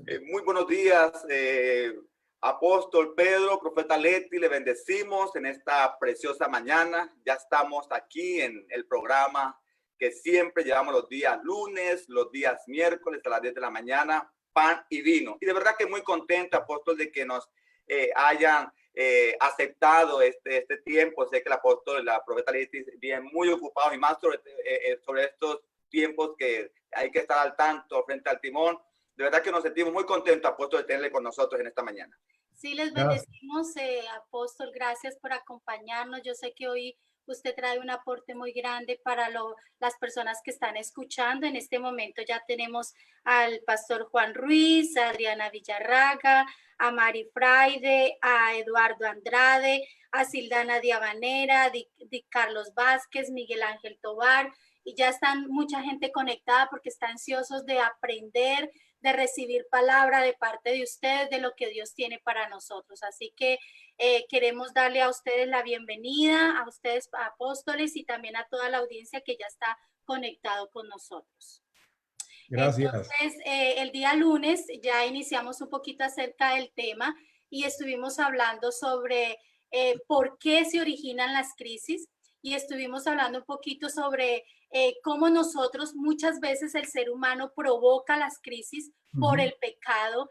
Muy buenos días, apóstol Pedro, profeta Leti, le bendecimos en esta preciosa mañana. Ya estamos aquí en el programa que siempre llevamos los días lunes, los días miércoles a las 10 de la mañana, pan y vino. Y de verdad que muy contento, apóstol, de que nos hayan aceptado este tiempo. Sé que el apóstol, la profeta Leti, vienen muy ocupados y más sobre estos tiempos que hay que estar al tanto frente al timón. De verdad que nos sentimos muy contentos, apóstol, de tenerle con nosotros en esta mañana. Sí, les bendecimos, apóstol, gracias por acompañarnos. Yo sé que hoy usted trae un aporte muy grande para las personas que están escuchando. En este momento ya tenemos al pastor Juan Ruiz, a Adriana Villarraga, a Mari Fraide, a Eduardo Andrade, a Sildana Diabanera, a Carlos Vázquez, Miguel Ángel Tobar, y ya están mucha gente conectada porque están ansiosos de aprender, de recibir palabra de parte de ustedes, de lo que Dios tiene para nosotros. Así que queremos darle a ustedes la bienvenida, a ustedes apóstoles y también a toda la audiencia que ya está conectado con nosotros. Gracias. Entonces, el día lunes ya iniciamos un poquito acerca del tema y estuvimos hablando sobre por qué se originan las crisis y estuvimos hablando un poquito sobre cómo nosotros muchas veces el ser humano provoca las crisis por el pecado,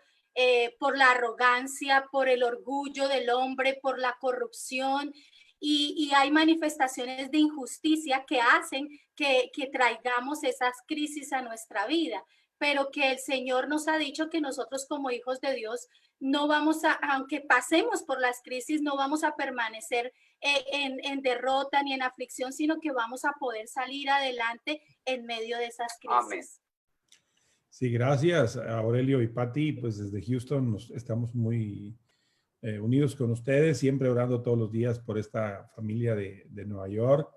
por la arrogancia, por el orgullo del hombre, por la corrupción. Y hay manifestaciones de injusticia que hacen que traigamos esas crisis a nuestra vida, pero que el Señor nos ha dicho que nosotros como hijos de Dios no vamos a, aunque pasemos por las crisis, no vamos a permanecer en derrota ni en aflicción, sino que vamos a poder salir adelante en medio de esas crisis. Amén. Sí, gracias Aurelio y Pati. Pues desde Houston estamos muy unidos con ustedes, siempre orando todos los días por esta familia de Nueva York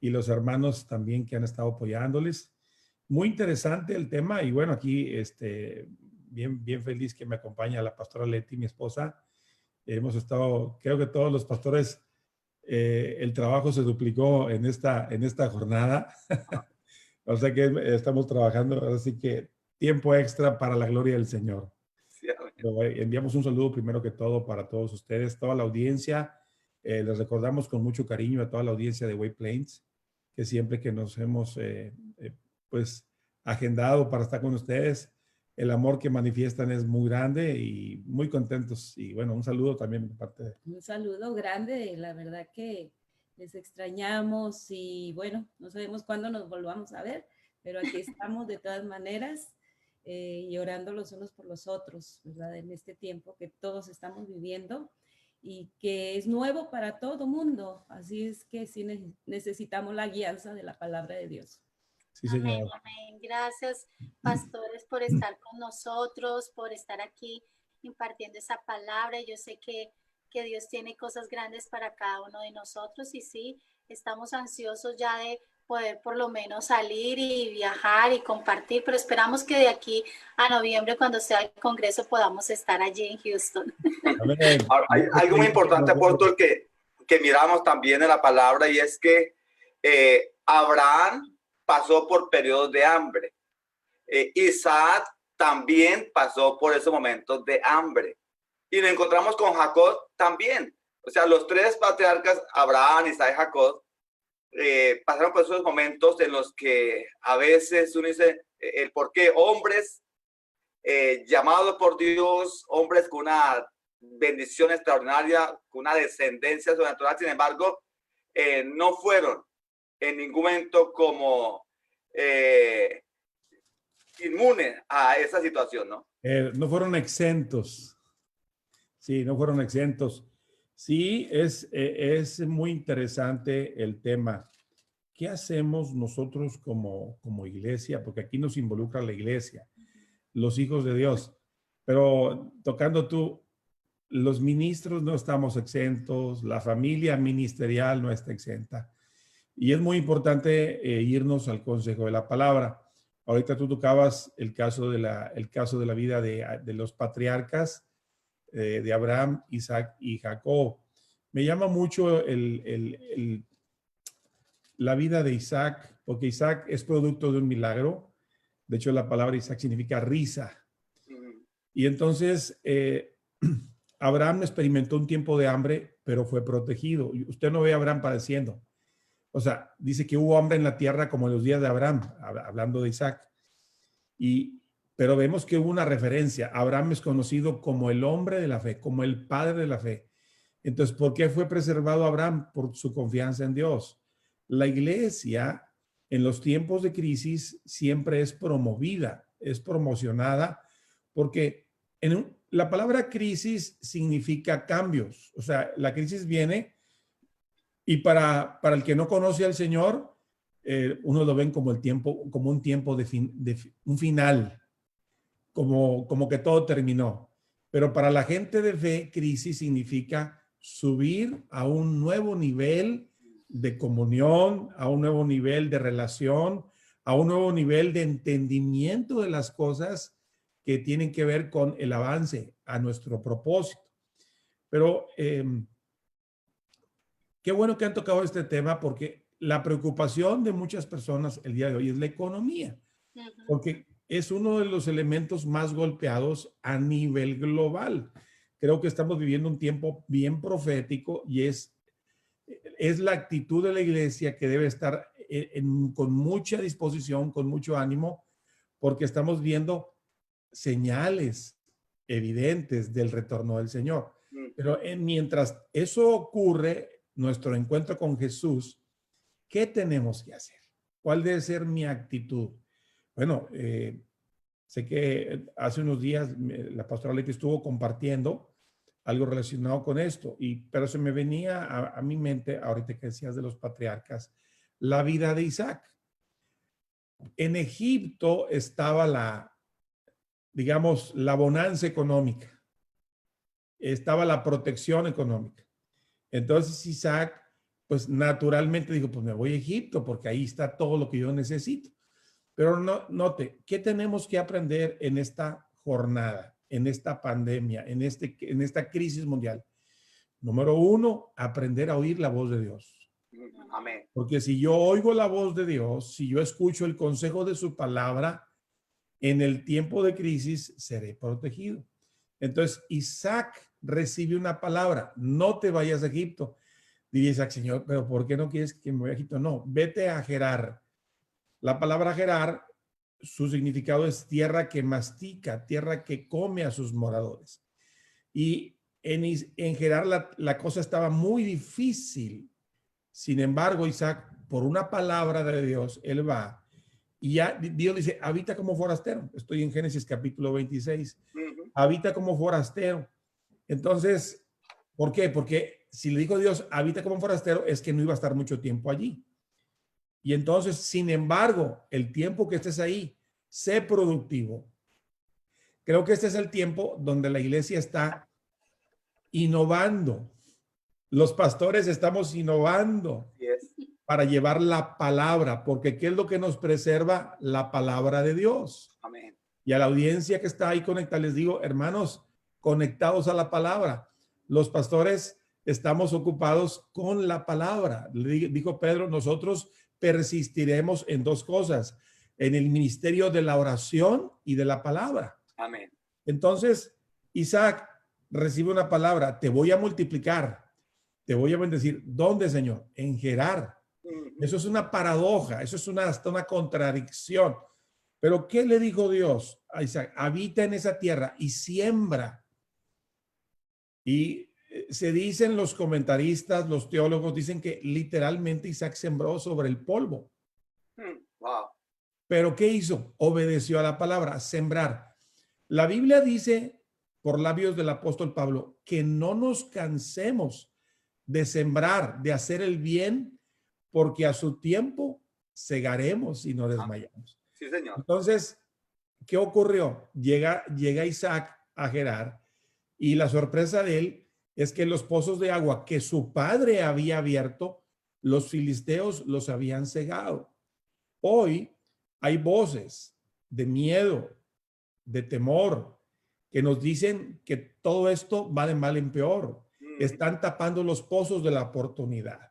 y los hermanos también que han estado apoyándoles. Muy interesante el tema y bueno, aquí bien feliz que me acompaña la pastora Leti, mi esposa. Hemos estado, creo que todos los pastores, el trabajo se duplicó en esta jornada. O sea que estamos trabajando, así que tiempo extra para la gloria del Señor. Sí, enviamos un saludo primero que todo para todos ustedes, toda la audiencia. Les recordamos con mucho cariño a toda la audiencia de White Plains, que siempre que nos hemos pues agendado para estar con ustedes, el amor que manifiestan es muy grande y muy contentos. Y bueno, un saludo también de parte de... Un saludo grande, la verdad que les extrañamos y bueno, no sabemos cuándo nos volvamos a ver, pero aquí estamos de todas maneras y orando los unos por los otros, ¿verdad? En este tiempo que todos estamos viviendo y que es nuevo para todo mundo, así es que sí necesitamos la guianza de la palabra de Dios. Sí, señor. Amén, amén. Gracias, pastores, por estar con nosotros, por estar aquí impartiendo esa palabra. Yo sé que Dios tiene cosas grandes para cada uno de nosotros y sí, estamos ansiosos ya de poder por lo menos salir y viajar y compartir, pero esperamos que de aquí a noviembre, cuando sea el congreso, podamos estar allí en Houston. Hay algo muy importante, apóstol, que miramos también en la palabra, y es que Abraham pasó por periodos de hambre. Isaac también pasó por esos momentos de hambre. Y nos encontramos con Jacob también. O sea, los tres patriarcas, Abraham, Isaac y Jacob, pasaron por esos momentos en los que a veces uno dice el por qué hombres llamados por Dios, hombres con una bendición extraordinaria, con una descendencia sobrenatural, sin embargo, no fueron en ningún momento como inmunes a esa situación, ¿no? No fueron exentos. Sí, no fueron exentos. Sí, es muy interesante el tema. ¿Qué hacemos nosotros como iglesia? Porque aquí nos involucra la iglesia, los hijos de Dios. Pero tocando tú, los ministros no estamos exentos, la familia ministerial no está exenta. Y es muy importante irnos al consejo de la palabra. Ahorita tú tocabas el caso de la vida de los patriarcas, de Abraham, Isaac y Jacob. Me llama mucho la vida de Isaac, porque Isaac es producto de un milagro. De hecho, la palabra Isaac significa risa. Y entonces Abraham experimentó un tiempo de hambre, pero fue protegido. Y usted no ve a Abraham padeciendo. O sea, dice que hubo hambre en la tierra como en los días de Abraham, hablando de Isaac. Pero vemos que hubo una referencia. Abraham es conocido como el hombre de la fe, como el padre de la fe. Entonces, ¿por qué fue preservado Abraham? Por su confianza en Dios. La iglesia en los tiempos de crisis siempre es promovida, es promocionada, porque la palabra crisis significa cambios. O sea, la crisis viene y para el que no conoce al Señor, uno lo ven como un tiempo de un final, como que todo terminó. Pero para la gente de fe, crisis significa subir a un nuevo nivel de comunión, a un nuevo nivel de relación, a un nuevo nivel de entendimiento de las cosas que tienen que ver con el avance a nuestro propósito. Pero qué bueno que han tocado este tema, porque la preocupación de muchas personas el día de hoy es la economía, porque es uno de los elementos más golpeados a nivel global. Creo que estamos viviendo un tiempo bien profético y es la actitud de la iglesia que debe estar con mucha disposición, con mucho ánimo, porque estamos viendo señales evidentes del retorno del Señor. Pero mientras eso ocurre, nuestro encuentro con Jesús, ¿qué tenemos que hacer? ¿Cuál debe ser mi actitud? Bueno, sé que hace unos días la pastora Leti estuvo compartiendo algo relacionado con esto, pero se me venía a mi mente, ahorita que decías de los patriarcas, la vida de Isaac. En Egipto estaba digamos, la bonanza económica, estaba la protección económica. Entonces Isaac, pues naturalmente dijo, pues me voy a Egipto porque ahí está todo lo que yo necesito. Pero note, ¿qué tenemos que aprender en esta jornada, en esta pandemia, en esta crisis mundial? Número uno, aprender a oír la voz de Dios. Amén. Porque si yo oigo la voz de Dios, si yo escucho el consejo de su palabra, en el tiempo de crisis seré protegido. Entonces Isaac recibe una palabra: no te vayas a Egipto. Diría Isaac: Señor, pero ¿por qué no quieres que me vaya a Egipto? No, vete a Gerar. La palabra Gerar, su significado es tierra que mastica, tierra que come a sus moradores. Y en Gerar la cosa estaba muy difícil. Sin embargo, Isaac, por una palabra de Dios, él va. Y ya Dios dice, habita como forastero. Estoy en Génesis capítulo 26. Habita como forastero. Entonces, ¿por qué? Porque si le dijo Dios, habita como forastero, es que no iba a estar mucho tiempo allí. Y entonces, sin embargo, el tiempo que estés ahí, sé productivo. Creo que este es el tiempo donde la iglesia está innovando. Los pastores estamos innovando. Yes. Para llevar la palabra, porque ¿qué es lo que nos preserva? La palabra de Dios. Amén. Y a la audiencia que está ahí conectada, les digo, hermanos, conectados a la palabra. Los pastores estamos ocupados con la palabra. Dijo Pedro, nosotros persistiremos en dos cosas: en el ministerio de la oración y de la palabra. Amén. Entonces, Isaac recibe una palabra: te voy a multiplicar, te voy a bendecir. ¿Dónde, Señor? En Gerar. Eso es una paradoja, eso es hasta una contradicción. Pero ¿qué le dijo Dios a Isaac? Habita en esa tierra y siembra. Y se dicen los comentaristas, los teólogos, dicen que literalmente Isaac sembró sobre el polvo. Wow. Pero ¿qué hizo? Obedeció a la palabra, sembrar. La Biblia dice, por labios del apóstol Pablo, que no nos cansemos de sembrar, de hacer el bien, porque a su tiempo segaremos y no desmayamos. Sí, Señor. Entonces, ¿qué ocurrió? Llega Isaac a Gerar y la sorpresa de él es que los pozos de agua que su padre había abierto, los filisteos los habían cegado. Hoy hay voces de miedo, de temor, que nos dicen que todo esto va de mal en peor. Están tapando los pozos de la oportunidad.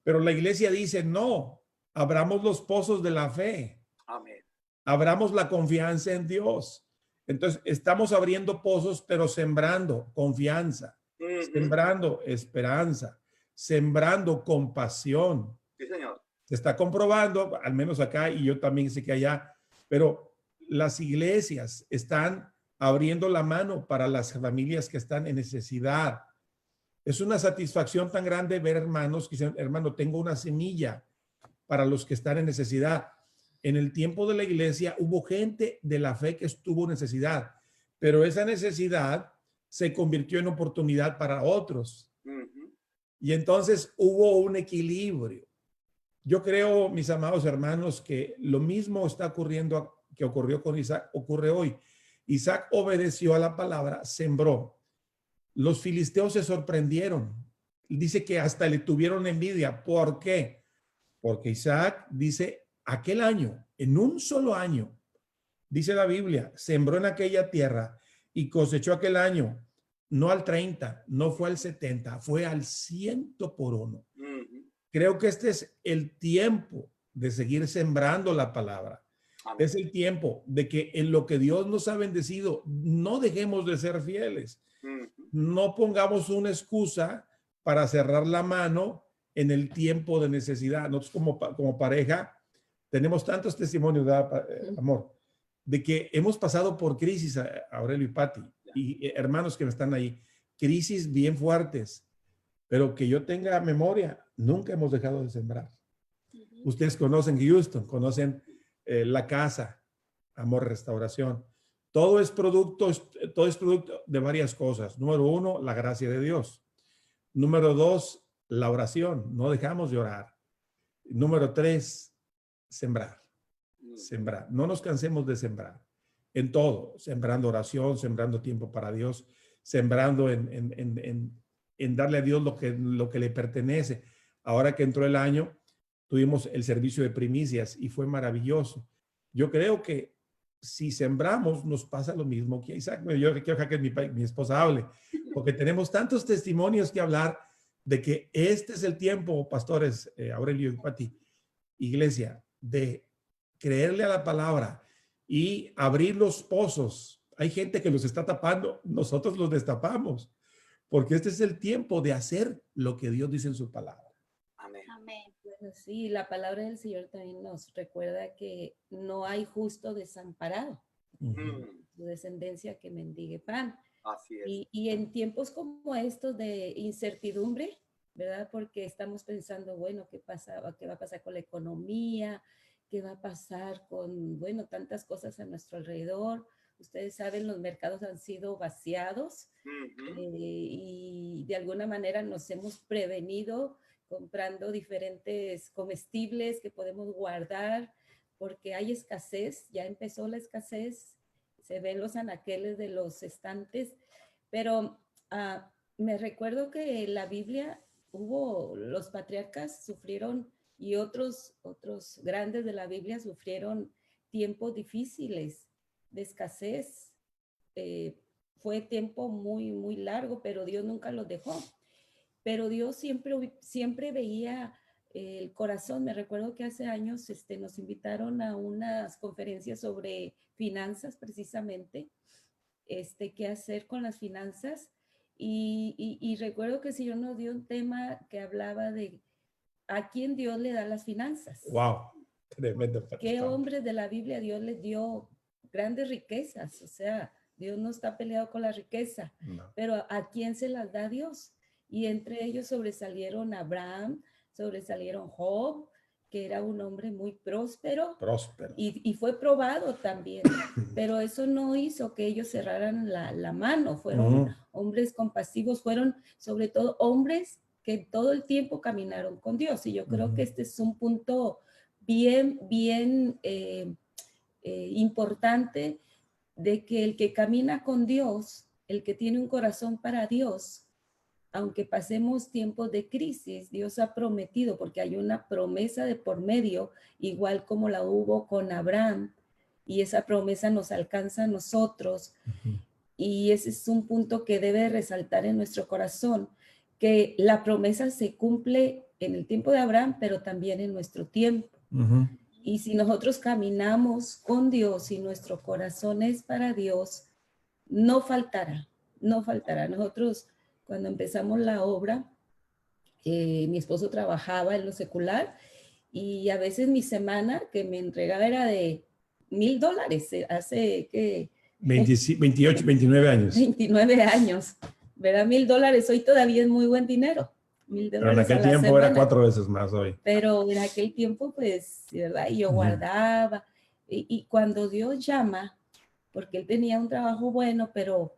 Pero la iglesia dice, no, abramos los pozos de la fe. Amén. Abramos la confianza en Dios. Entonces, estamos abriendo pozos, pero sembrando confianza, sembrando esperanza, sembrando compasión. Sí, señor. Se está comprobando, al menos acá, y yo también sé que allá, pero las iglesias están abriendo la mano para las familias que están en necesidad. Es una satisfacción tan grande ver hermanos que dicen, hermano, tengo una semilla para los que están en necesidad. En el tiempo de la iglesia hubo gente de la fe que estuvo en necesidad, pero esa necesidad se convirtió en oportunidad para otros. Y entonces hubo un equilibrio. Yo creo, mis amados hermanos, que lo mismo está ocurriendo, que ocurrió con Isaac, ocurre hoy. Isaac obedeció a la palabra, sembró. Los filisteos se sorprendieron. Dice que hasta le tuvieron envidia. ¿Por qué? Porque Isaac dice, aquel año, en un solo año, dice la Biblia, sembró en aquella tierra y cosechó aquel año, no al 30, no fue al 70, fue al 100 por uno. Creo que este es el tiempo de seguir sembrando la palabra. Amén. Es el tiempo de que en lo que Dios nos ha bendecido, no dejemos de ser fieles. No pongamos una excusa para cerrar la mano en el tiempo de necesidad. Nosotros como pareja tenemos tantos testimonios, amor, de que hemos pasado por crisis, Aurelio y Pati, y hermanos que están ahí, crisis bien fuertes, pero que yo tenga memoria, nunca hemos dejado de sembrar. Ustedes conocen Houston, conocen la casa, Amor Restauración. Todo es producto de varias cosas. Número uno, la gracia de Dios. Número dos, la oración. No dejamos de orar. Número tres, sembrar. Sembrar. No nos cansemos de sembrar. En todo. Sembrando oración, sembrando tiempo para Dios, sembrando en darle a Dios lo que le pertenece. Ahora que entró el año, tuvimos el servicio de primicias y fue maravilloso. Yo creo que si sembramos, nos pasa lo mismo que Isaac. Yo quiero que mi esposa hable, porque tenemos tantos testimonios que hablar de que este es el tiempo, pastores, Aurelio y Pati, iglesia, de creerle a la palabra y abrir los pozos. Hay gente que los está tapando, nosotros los destapamos, porque este es el tiempo de hacer lo que Dios dice en su palabra. Amén. Amén. Bueno, sí, la palabra del Señor también nos recuerda que no hay justo desamparado, su descendencia que mendigue pan. Así es. Y en tiempos como estos de incertidumbre, ¿verdad? Porque estamos pensando, bueno, ¿qué va a pasar con la economía? ¿Qué va a pasar con, bueno, tantas cosas a nuestro alrededor? Ustedes saben, los mercados han sido vaciados y de alguna manera nos hemos prevenido comprando diferentes comestibles que podemos guardar porque hay escasez, ya empezó la escasez, se ven los anaqueles de los estantes, pero me recuerdo que en la Biblia los patriarcas sufrieron y otros grandes de la Biblia sufrieron tiempos difíciles de escasez. Fue tiempo muy, muy largo, pero Dios nunca los dejó. Pero Dios siempre veía el corazón. Me recuerdo que hace años nos invitaron a unas conferencias sobre finanzas precisamente, qué hacer con las finanzas. Y recuerdo que el Señor nos dio un tema que hablaba de a quién Dios le da las finanzas. ¡Wow! Tremendo. ¿Qué hombres de la Biblia Dios les dio grandes riquezas? O sea, Dios no está peleado con la riqueza, no. Pero ¿a quién se las da Dios? Y entre ellos sobresalieron Abraham, sobresalieron Job, que era un hombre muy próspero. Y fue probado también, pero eso no hizo que ellos cerraran la mano. Fueron hombres compasivos, fueron sobre todo hombres que todo el tiempo caminaron con Dios. Y yo creo que este es un punto bien importante, de que el que camina con Dios, el que tiene un corazón para Dios, aunque pasemos tiempos de crisis, Dios ha prometido, porque hay una promesa de por medio, igual como la hubo con Abraham, y esa promesa nos alcanza a nosotros. Y ese es un punto que debe resaltar en nuestro corazón, que la promesa se cumple en el tiempo de Abraham, pero también en nuestro tiempo. Y si nosotros caminamos con Dios y nuestro corazón es para Dios, no faltará, no faltará. Nosotros, cuando empezamos la obra, mi esposo trabajaba en lo secular y a veces mi semana que me entregaba era de $1,000, hace que 28, 29 años. 29 años, ¿verdad? $1,000 hoy todavía es muy buen dinero. Pero en $1,000 aquel a la tiempo era semana. 4 veces más hoy. Pero en aquel tiempo, pues, ¿verdad? Y yo guardaba. Y cuando Dios llama, porque él tenía un trabajo bueno, pero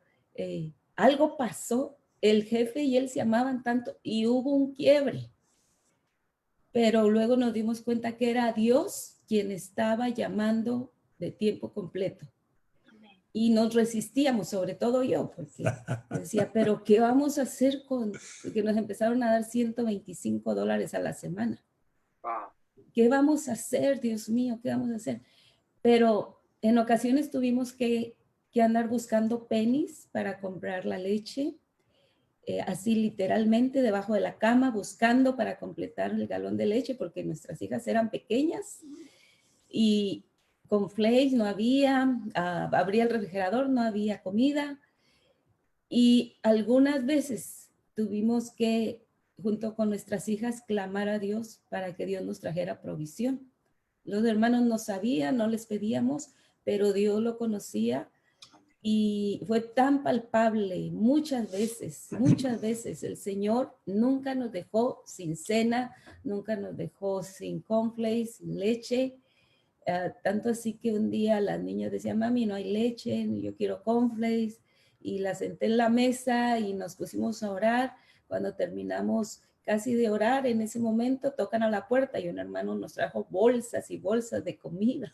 algo pasó, el jefe y él se amaban tanto y hubo un quiebre. Pero luego nos dimos cuenta que era Dios quien estaba llamando de tiempo completo. Y nos resistíamos, sobre todo yo, porque decía, pero ¿qué vamos a hacer con? Porque nos empezaron a dar $125 a la semana. Wow. ¿Qué vamos a hacer, Dios mío? ¿Qué vamos a hacer? Pero en ocasiones tuvimos que andar buscando pennies para comprar la leche, así literalmente debajo de la cama, buscando para completar el galón de leche, porque nuestras hijas eran pequeñas y con flakes no había, abría el refrigerador, no había comida. Y algunas veces tuvimos que, junto con nuestras hijas, clamar a Dios para que Dios nos trajera provisión. Los hermanos no sabían, no les pedíamos, pero Dios lo conocía y fue tan palpable muchas veces el Señor nunca nos dejó sin cena, nunca nos dejó sin cornflakes, sin leche, tanto así que un día las niñas decían, mami, no hay leche, yo quiero cornflakes, y la senté en la mesa y nos pusimos a orar. Cuando terminamos casi de orar, en ese momento tocan a la puerta y un hermano nos trajo bolsas y bolsas de comida.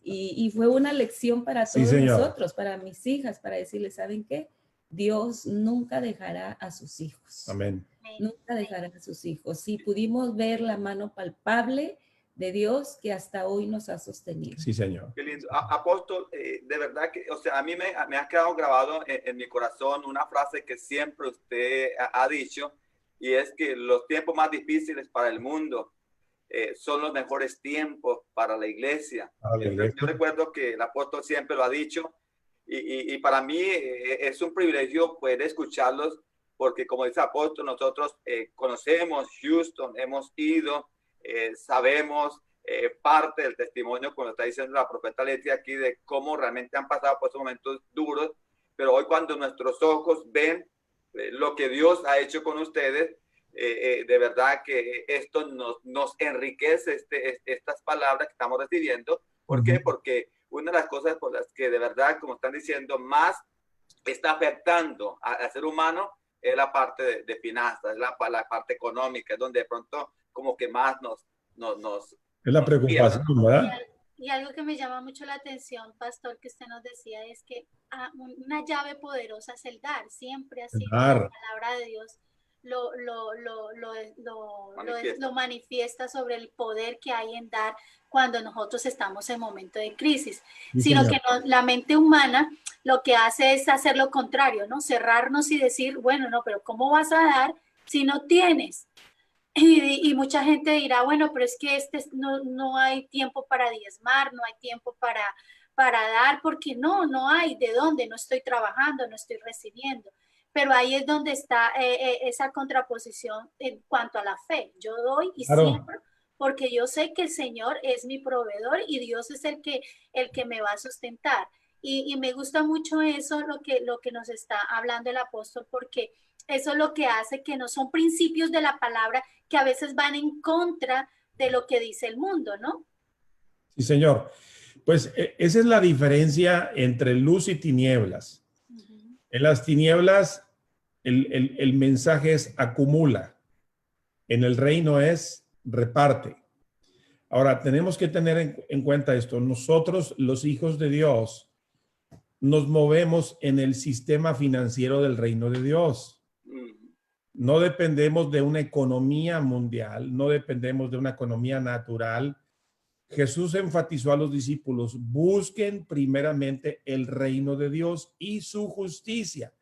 y fue una lección para todos nosotros, para mis hijas, para decirles, ¿saben qué? Dios nunca dejará a sus hijos. Amén. Nunca dejará a sus hijos. Sí, pudimos ver la mano palpable de Dios que hasta hoy nos ha sostenido. Sí, Señor. Qué lindo. Apóstol, de verdad que, o sea, a mí me ha quedado grabado en mi corazón una frase que siempre usted ha dicho, y es que los tiempos más difíciles para el mundo son los mejores tiempos para la iglesia. Yo recuerdo que el apóstol siempre lo ha dicho, y para mí es un privilegio poder escucharlos, porque como dice el apóstol, nosotros conocemos Houston, hemos ido, sabemos parte del testimonio, como está diciendo la profeta Leti aquí, de cómo realmente han pasado por esos momentos duros, pero hoy cuando nuestros ojos ven lo que Dios ha hecho con ustedes, de verdad que esto nos enriquece estas palabras que estamos recibiendo. ¿Por qué? Porque una de las cosas por las que de verdad, como están diciendo, más está afectando al ser humano es la parte de finanzas, la parte económica, es donde de pronto como que más nos es la preocupación, ¿verdad? Y algo que me llama mucho la atención, pastor, que usted nos decía, es que una llave poderosa es el dar. Siempre así la palabra de Dios lo manifiesta sobre el poder que hay en dar cuando nosotros estamos en momento de crisis. Sí, sino señor. Que la mente humana lo que hace es hacer lo contrario, ¿no? Cerrarnos y decir, bueno, no, pero ¿cómo vas a dar si no tienes? Y mucha gente dirá, bueno, pero es que no hay tiempo para diezmar, no hay tiempo para dar, porque no hay de dónde, no estoy trabajando, no estoy recibiendo. Pero ahí es donde está esa contraposición en cuanto a la fe. Yo doy y siembro porque yo sé que el Señor es mi proveedor y Dios es el que me va a sustentar. Y me gusta mucho eso, lo que nos está hablando el apóstol, porque eso es lo que hace que no son principios de la palabra que a veces van en contra de lo que dice el mundo, ¿no? Sí, señor. Pues esa es la diferencia entre luz y tinieblas. En las tinieblas, el mensaje es acumula. En el reino es reparte. Ahora, tenemos que tener en cuenta esto. Nosotros, los hijos de Dios, nos movemos en el sistema financiero del reino de Dios. No dependemos de una economía mundial, no dependemos de una economía natural. Jesús enfatizó a los discípulos, busquen primeramente el reino de Dios y su justicia,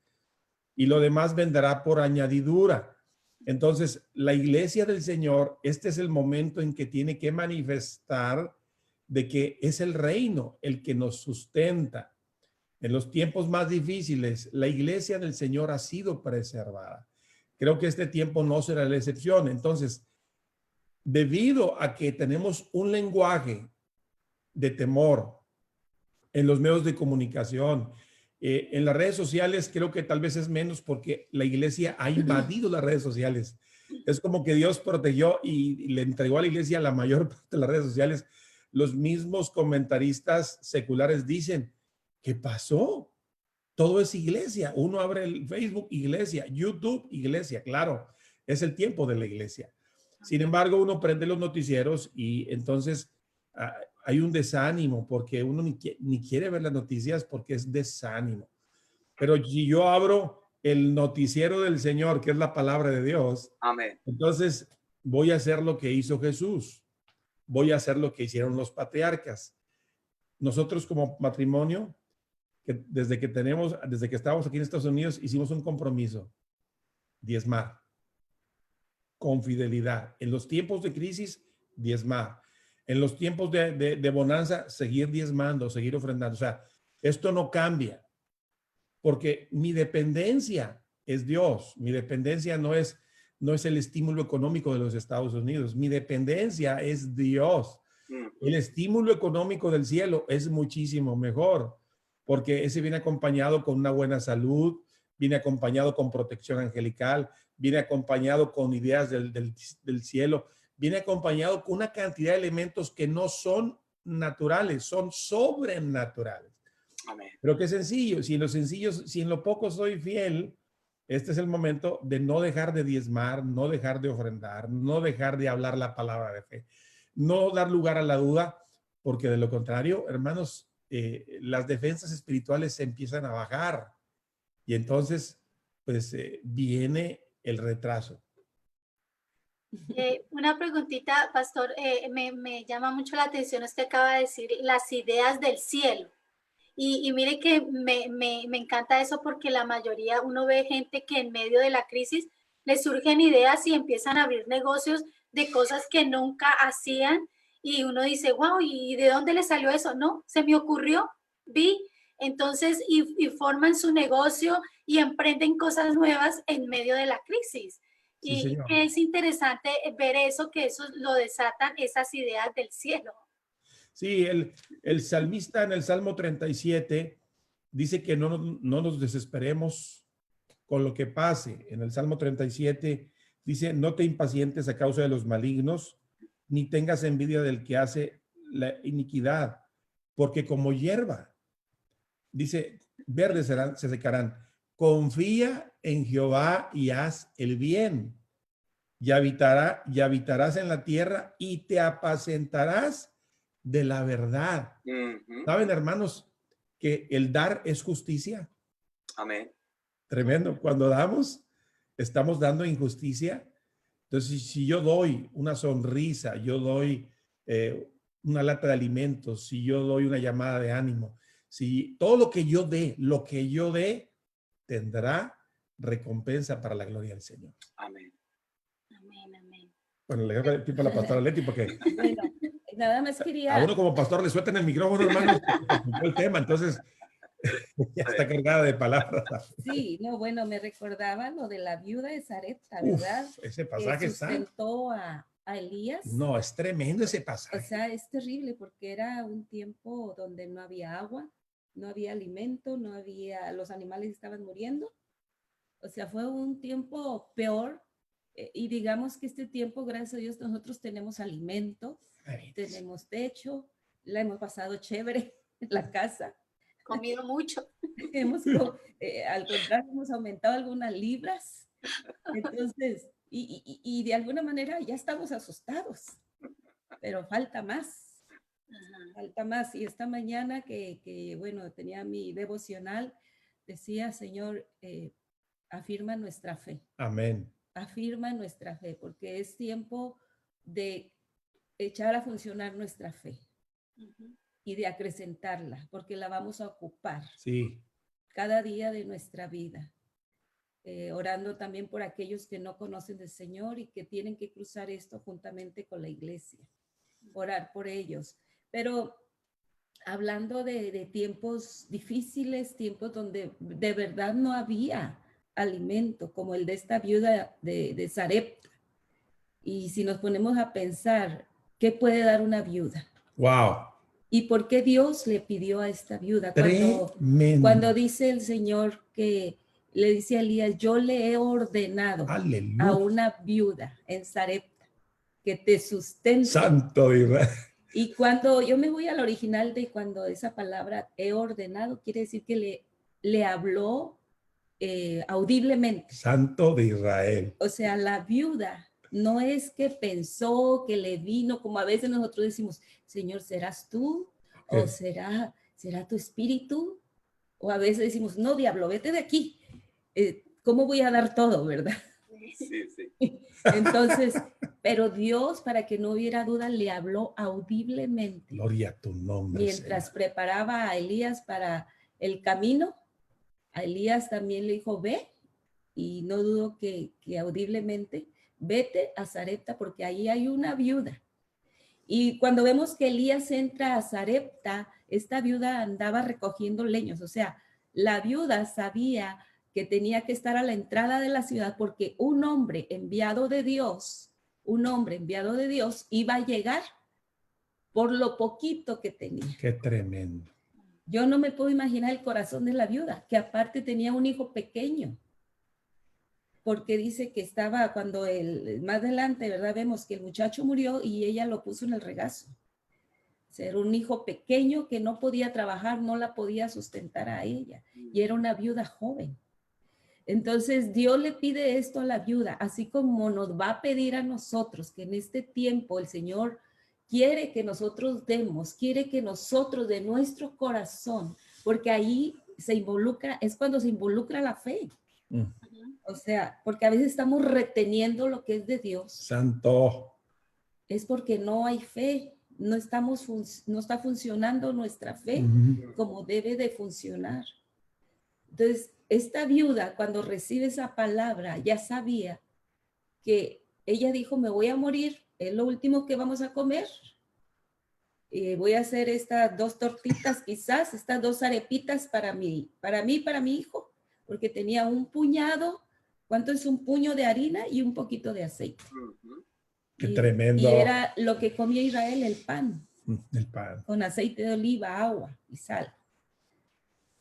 y lo demás vendrá por añadidura. Entonces, la iglesia del Señor, este es el momento en que tiene que manifestar de que es el reino el que nos sustenta. En los tiempos más difíciles, la iglesia del Señor ha sido preservada. Creo que este tiempo no será la excepción. Entonces, debido a que tenemos un lenguaje de temor en los medios de comunicación, en las redes sociales, creo que tal vez es menos porque la iglesia ha invadido las redes sociales. Es como que Dios protegió y le entregó a la iglesia la mayor parte de las redes sociales. Los mismos comentaristas seculares dicen, ¿qué pasó? Todo es iglesia. Uno abre el Facebook, iglesia, YouTube, iglesia. Claro, es el tiempo de la iglesia. Sin embargo, uno prende los noticieros y entonces hay un desánimo porque uno ni quiere ver las noticias porque es desánimo. Pero si yo abro el noticiero del Señor, que es la palabra de Dios, Amén. entonces voy a hacer lo que hizo Jesús. Voy a hacer lo que hicieron los patriarcas. Nosotros como matrimonio, que desde que estábamos aquí en Estados Unidos, hicimos un compromiso: diezmar con fidelidad. En los tiempos de crisis, diezmar. En los tiempos de bonanza, seguir diezmando, seguir ofrendando. O sea, esto no cambia, porque mi dependencia es Dios. Mi dependencia no es el estímulo económico de los Estados Unidos. Mi dependencia es Dios. El estímulo económico del cielo es muchísimo mejor, porque ese viene acompañado con una buena salud, viene acompañado con protección angelical, viene acompañado con ideas del cielo, viene acompañado con una cantidad de elementos que no son naturales, son sobrenaturales. Amén. Pero qué sencillo, si en lo poco soy fiel, este es el momento de no dejar de diezmar, no dejar de ofrendar, no dejar de hablar la palabra de fe, no dar lugar a la duda, porque de lo contrario, hermanos, las defensas espirituales se empiezan a bajar y entonces, pues, viene el retraso. Una preguntita, pastor, me llama mucho la atención usted acaba de decir las ideas del cielo. Y mire que me encanta eso porque la mayoría, uno ve gente que en medio de la crisis les surgen ideas y empiezan a abrir negocios de cosas que nunca hacían y uno dice, wow, ¿y de dónde le salió eso? No, se me ocurrió, vi. Entonces, y forman su negocio y emprenden cosas nuevas en medio de la crisis. Sí, Y señor. es interesante ver eso, que eso lo desatan esas ideas del cielo. Sí, el salmista en el Salmo 37 dice que no nos desesperemos con lo que pase. En el Salmo 37 dice, no te impacientes a causa de los malignos, ni tengas envidia del que hace la iniquidad, porque como hierba, dice, verdes se secarán. Confía en Jehová y haz el bien, y habitarás en la tierra y te apacentarás de la verdad. ¿Saben, hermanos, que el dar es justicia? Amén. Tremendo. Cuando damos, estamos dando injusticia. Entonces, si yo doy una sonrisa, yo doy una lata de alimentos, si yo doy una llamada de ánimo, si todo lo que yo dé, tendrá recompensa para la gloria del Señor. Amén. Amén, amén. Bueno, le dejo el tiempo a la pastora Leti porque Bueno, nada más a quería, uno como pastor le sueltan el micrófono, hermanos, el tema, entonces ya está cargada de palabras. sí, no, bueno, me recordaba lo de la viuda de Sarepta, Uf, ¿verdad? ese Que pasaje está. sustentó a Elías. No, es tremendo ese O pasaje. sea, es terrible porque era un tiempo donde no había agua, no había alimento, no había, los animales estaban muriendo. O sea, fue un tiempo peor. Y digamos que este tiempo, gracias a Dios, nosotros tenemos alimento, tenemos techo, la hemos pasado chévere en la casa. Comido mucho. Al contrario, hemos aumentado algunas libras. Entonces, y de alguna manera ya estamos asustados, pero falta más. Falta más. Y esta mañana bueno, tenía mi devocional, decía, Señor, afirma nuestra fe. Amén. Afirma nuestra fe, porque es tiempo de echar a funcionar nuestra fe y de acrecentarla, porque la vamos a ocupar Sí. cada día de nuestra vida. orando también por aquellos que no conocen del Señor y que tienen que cruzar esto juntamente con la iglesia, orar por ellos. Pero hablando de tiempos difíciles, tiempos donde de verdad no había alimento, como el de esta viuda de Sarepta. Y si nos ponemos a pensar, ¿qué puede dar una viuda? Wow. ¿Y por qué Dios le pidió a esta viuda? Tremendo. Cuando dice el Señor que le dice a Elías, yo le he ordenado Aleluya. a una viuda en Sarepta que te sustente. Santo de Israel. Y cuando yo me voy al original de cuando esa palabra he ordenado, quiere decir que le habló audiblemente. Santo de Israel. O sea, la viuda no es que pensó, que le vino, como a veces nosotros decimos, Señor, ¿serás tú? Okay. ¿O será tu espíritu? O a veces decimos, no, diablo, vete de aquí. ¿Cómo voy a dar todo, verdad? Sí, sí. Entonces, pero Dios, para que no hubiera duda, le habló audiblemente. Gloria a tu nombre, Mientras Señor. preparaba a Elías para el camino, a Elías también le dijo, ve, y no dudo que audiblemente, vete a Sarepta porque ahí hay una viuda. Y cuando vemos que Elías entra a Sarepta, esta viuda andaba recogiendo leños, o sea, la viuda sabía que tenía que estar a la entrada de la ciudad porque un hombre enviado de Dios iba a llegar por lo poquito que tenía. Qué tremendo. Yo no me puedo imaginar el corazón de la viuda, que aparte tenía un hijo pequeño, porque dice que estaba cuando más adelante, ¿verdad? Vemos que el muchacho murió y ella lo puso en el regazo. O sea, era un hijo pequeño que no podía trabajar, no la podía sustentar a ella y era una viuda joven. Entonces Dios le pide esto a la viuda, así como nos va a pedir a nosotros que en este tiempo el Señor quiere que nosotros demos, quiere que nosotros de nuestro corazón, porque ahí se involucra, es cuando se involucra la fe. O sea, porque a veces estamos reteniendo lo que es de Dios. Santo. Es porque no hay fe, no está funcionando nuestra fe como debe de funcionar. Entonces, esta viuda cuando recibe esa palabra ya sabía que ella dijo, me voy a morir, es lo último que vamos a comer. Voy a hacer estas 2 tortitas quizás, estas 2 arepitas para mí, para mi hijo, porque tenía un puñado. ¿Cuánto es un puño de harina y un poquito de aceite? Qué tremendo. Y era lo que comía Israel, el pan. El pan. Con aceite de oliva, agua y sal.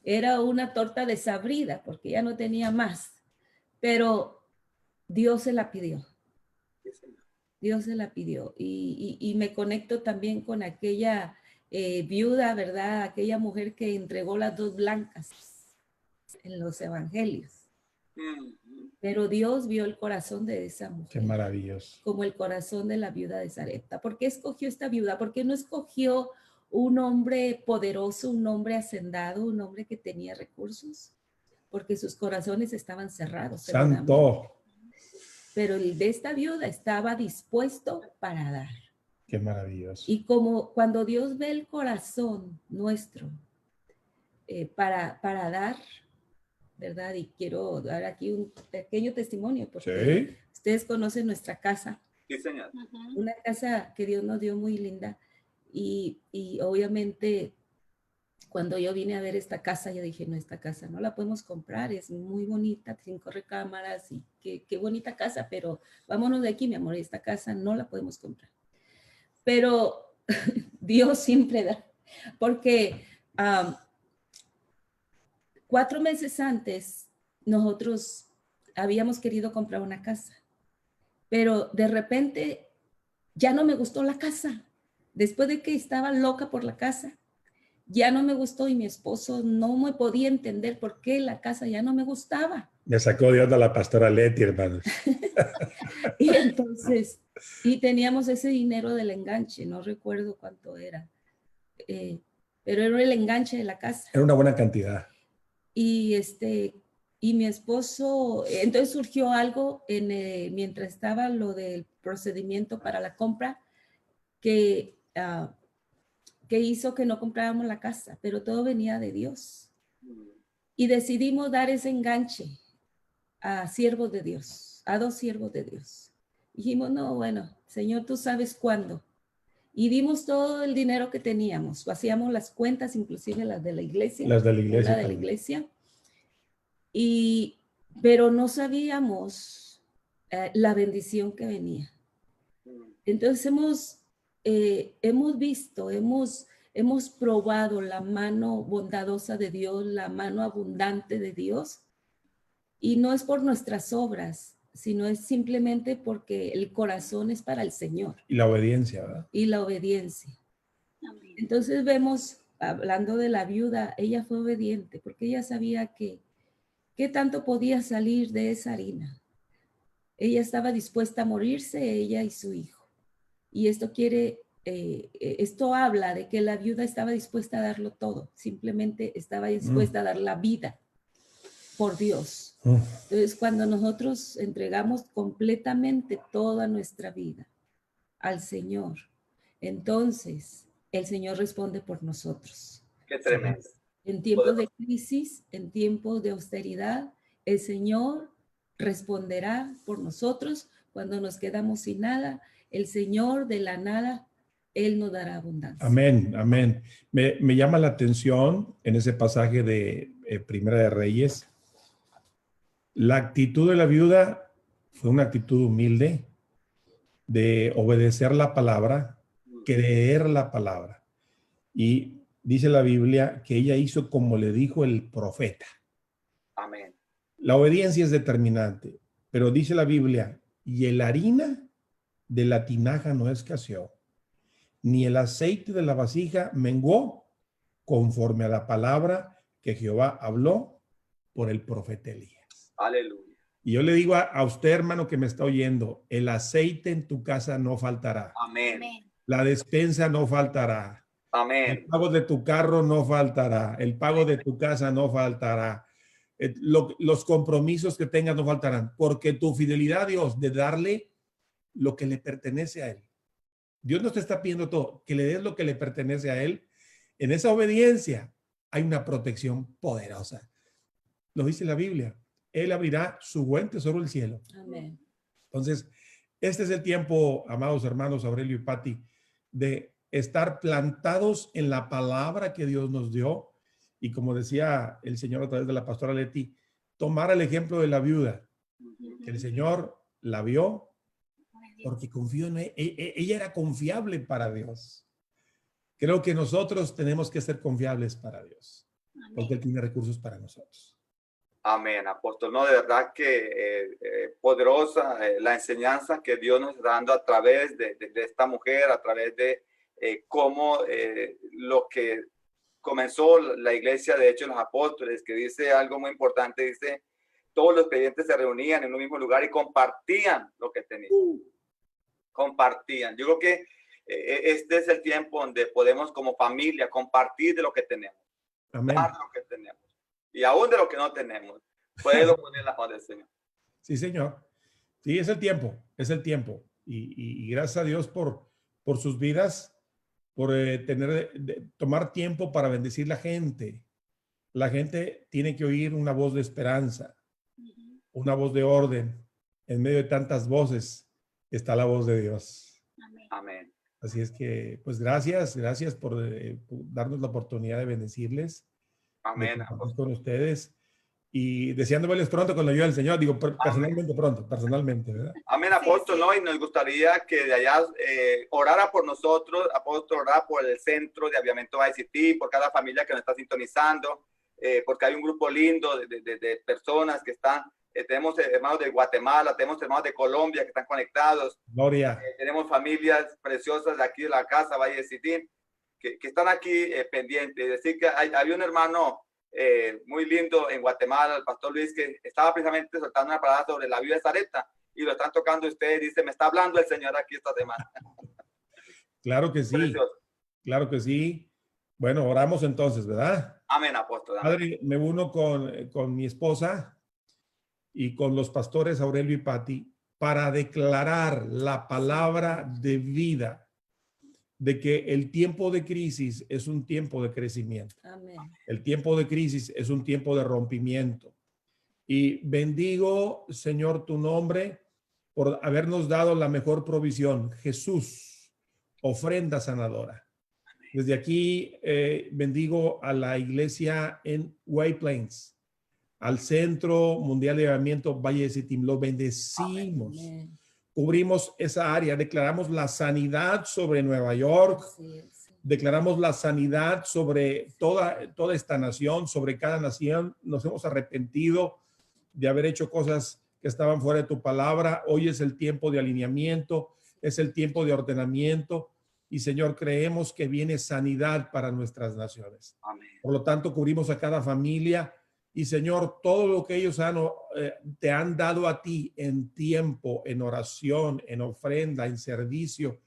Era una torta desabrida porque ya no tenía más. Pero Dios se la pidió. Dios se la pidió. Y me conecto también con aquella viuda, ¿verdad? Aquella mujer que entregó las 2 blancas en los evangelios. Pero Dios vio el corazón de esa mujer. Qué maravilloso. Como el corazón de la viuda de Sarepta. ¿Por qué escogió esta viuda? ¿Por qué no escogió un hombre poderoso, un hombre hacendado, un hombre que tenía recursos? Porque sus corazones estaban cerrados. Santo. Pero el de esta viuda estaba dispuesto para dar. Qué maravilloso. Y como cuando Dios ve el corazón nuestro para dar, ¿verdad? Y quiero dar aquí un pequeño testimonio porque ¿Sí? Ustedes conocen nuestra casa. Sí, señor. Una casa que Dios nos dio muy linda y obviamente cuando yo vine a ver esta casa, yo dije, no, esta casa no la podemos comprar, es muy bonita, 5 recámaras y qué bonita casa, pero vámonos de aquí, mi amor, esta casa no la podemos comprar. Pero Dios siempre da, porque 4 meses antes nosotros habíamos querido comprar una casa, pero de repente ya no me gustó la casa. Después de que estaba loca por la casa, ya no me gustó y mi esposo no me podía entender por qué la casa ya no me gustaba. Me sacó de onda la pastora Leti, hermanos. Y entonces, y teníamos ese dinero del enganche, no recuerdo cuánto era, pero era el enganche de la casa. Era una buena cantidad. Y mi esposo, entonces surgió algo mientras estaba lo del procedimiento para la compra que hizo que no compráramos la casa, pero todo venía de Dios. Y decidimos dar ese enganche a siervos de Dios, a 2 siervos de Dios. Dijimos, no, bueno, Señor, tú sabes cuándo. Y dimos todo el dinero que teníamos. Hacíamos las cuentas, inclusive las de la iglesia. Las de la iglesia. La de la iglesia. Pero no sabíamos la bendición que venía. Entonces hemos visto, hemos probado la mano bondadosa de Dios, la mano abundante de Dios. Y no es por nuestras obras, sino es simplemente porque el corazón es para el Señor. Y la obediencia, ¿verdad? Y la obediencia. Amén. Entonces vemos, hablando de la viuda, ella fue obediente porque ella sabía que qué tanto podía salir de esa harina. Ella estaba dispuesta a morirse, ella y su hijo. Y esto habla de que la viuda estaba dispuesta a darlo todo, simplemente estaba dispuesta a dar la vida por Dios. Entonces, cuando nosotros entregamos completamente toda nuestra vida al Señor, entonces el Señor responde por nosotros. Qué tremendo. En tiempos de crisis, en tiempos de austeridad, el Señor responderá por nosotros. Cuando nos quedamos sin nada, el Señor de la nada, Él nos dará abundancia. Amén, amén. Me llama la atención en ese pasaje de Primera de Reyes. La actitud de la viuda fue una actitud humilde de obedecer la palabra, creer la palabra. Y dice la Biblia que ella hizo como le dijo el profeta. Amén. La obediencia es determinante, pero dice la Biblia, y el harina de la tinaja no escaseó, ni el aceite de la vasija menguó, conforme a la palabra que Jehová habló por el profeta Elías. Aleluya. Y yo le digo a usted, hermano, que me está oyendo, el aceite en tu casa no faltará. Amén. Amén. La despensa no faltará. El Amén. pago de tu carro no faltará. El pago de tu casa no faltará. Los compromisos que tengas no faltarán. Porque tu fidelidad a Dios de darle lo que le pertenece a Él. Dios no te está pidiendo todo, que le des lo que le pertenece a Él. En esa obediencia hay una protección poderosa. Lo dice la Biblia. Él abrirá su buen tesoro del cielo. Amén. Entonces, este es el tiempo, amados hermanos Aurelio y Pati, de estar plantados en la palabra que Dios nos dio. Y como decía el Señor a través de la pastora Leti, tomar el ejemplo de la viuda, que el Señor la vio porque confió en ella. Ella era confiable para Dios. Creo que nosotros tenemos que ser confiables para Dios, porque Él tiene recursos para nosotros. Amén, apóstol. No, de verdad que poderosa la enseñanza que Dios nos está dando a través de esta mujer, a través de cómo lo que comenzó la iglesia de Hechos de los Apóstoles, que dice algo muy importante, dice, todos los creyentes se reunían en un mismo lugar y compartían lo que tenían. Compartían. Yo creo que este es el tiempo donde podemos como familia compartir de lo que tenemos. Amén. Dar lo que tenemos. Y aún de lo que no tenemos, puedo poner la mano del Señor. Sí, Señor. Sí, es el tiempo, es el tiempo. Y gracias a Dios por sus vidas, por tomar tiempo para bendecir la gente. La gente tiene que oír una voz de esperanza, una voz de orden. En medio de tantas voces está la voz de Dios. Amén. Así es que, pues gracias por darnos la oportunidad de bendecirles. Amén. Con ustedes y deseando verles pronto con la ayuda del Señor. Digo, personalmente pronto, personalmente, ¿verdad? Amén, apóstol, sí, sí. ¿No? Y nos gustaría que de allá orara por nosotros, apóstol, orara por el centro de Avivamiento ICT, por cada familia que nos está sintonizando, porque hay un grupo lindo de personas que están, tenemos hermanos de Guatemala, tenemos hermanos de Colombia que están conectados. Gloria. Tenemos familias preciosas de aquí de la casa, Valle ICT, que están aquí pendientes. Es decir, que había un hermano muy lindo en Guatemala, el pastor Luis, que estaba precisamente soltando una palabra sobre la viuda de Zareta y lo están tocando ustedes. Dice, me está hablando el Señor aquí esta semana. Claro que sí. Precioso. Claro que sí. Bueno, oramos entonces, ¿verdad? Amén, apóstol. Amén. Padre, me uno con mi esposa y con los pastores Aurelio y Pati para declarar la palabra de vida de que el tiempo de crisis es un tiempo de crecimiento. Amén. El tiempo de crisis es un tiempo de rompimiento. Y bendigo, Señor, tu nombre por habernos dado la mejor provisión. Jesús, ofrenda sanadora. Desde aquí bendigo a la iglesia en White Plains, al Centro Mundial de Avivamiento Valle de Sitim. Lo bendecimos. Amén. Cubrimos esa área, declaramos la sanidad sobre Nueva York, Así es. declaramos la sanidad sobre toda esta nación, sobre cada nación. Nos hemos arrepentido de haber hecho cosas que estaban fuera de tu palabra. Hoy es el tiempo de alineamiento, es el tiempo de ordenamiento. Y Señor, creemos que viene sanidad para nuestras naciones. Amén. Por lo tanto, cubrimos a cada familia. Y Señor, todo lo que ellos te han dado a ti en tiempo, en oración, en ofrenda, en servicio,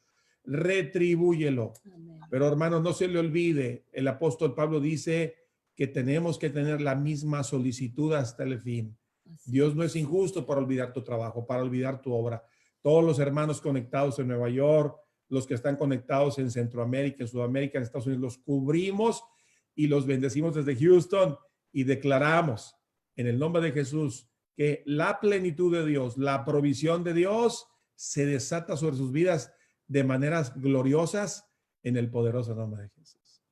retribúyelo. Amén. Pero hermanos, no se le olvide, el apóstol Pablo dice que tenemos que tener la misma solicitud hasta el fin. Así Dios no es injusto para olvidar tu trabajo, para olvidar tu obra. Todos los hermanos conectados en Nueva York, los que están conectados en Centroamérica, en Sudamérica, en Estados Unidos, los cubrimos y los bendecimos desde Houston y declaramos en el nombre de Jesús que la plenitud de Dios, la provisión de Dios se desata sobre sus vidas de maneras gloriosas en el poderoso nombre de Jesús.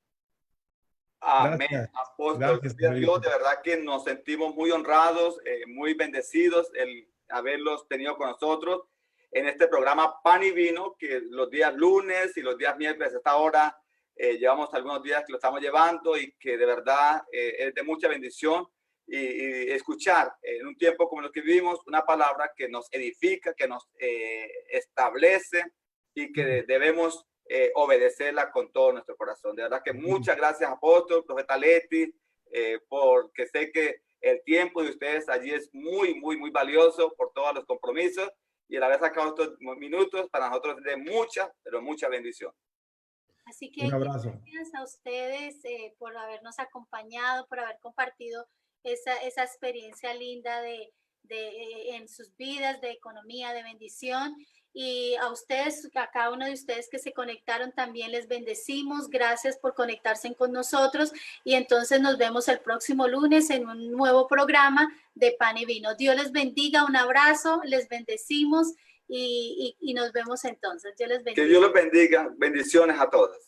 Amén, Gracias. apóstol. Gracias, Gloria a Dios, David. de verdad que nos sentimos muy honrados, muy bendecidos el haberlos tenido con nosotros en este programa Pan y Vino, que los días lunes y los días miércoles a esta hora llevamos algunos días que lo estamos llevando y que de verdad es de mucha bendición y escuchar en un tiempo como el que vivimos una palabra que nos edifica, que nos establece y que debemos obedecerla con todo nuestro corazón. De verdad que muchas gracias, apóstol, profeta Leti, porque sé que el tiempo de ustedes allí es muy, muy, muy valioso por todos los compromisos y el haber sacado estos minutos para nosotros es de mucha, pero mucha bendición. Así que Un abrazo. gracias a ustedes por habernos acompañado, por haber compartido esa experiencia linda en sus vidas, de economía, de bendición. Y a ustedes, a cada uno de ustedes que se conectaron, también les bendecimos. Gracias por conectarse con nosotros. Y entonces nos vemos el próximo lunes en un nuevo programa de Pan y Vino. Dios les bendiga, un abrazo, les bendecimos y nos vemos entonces. Dios les bendiga. Que Dios los bendiga. Bendiciones a todos.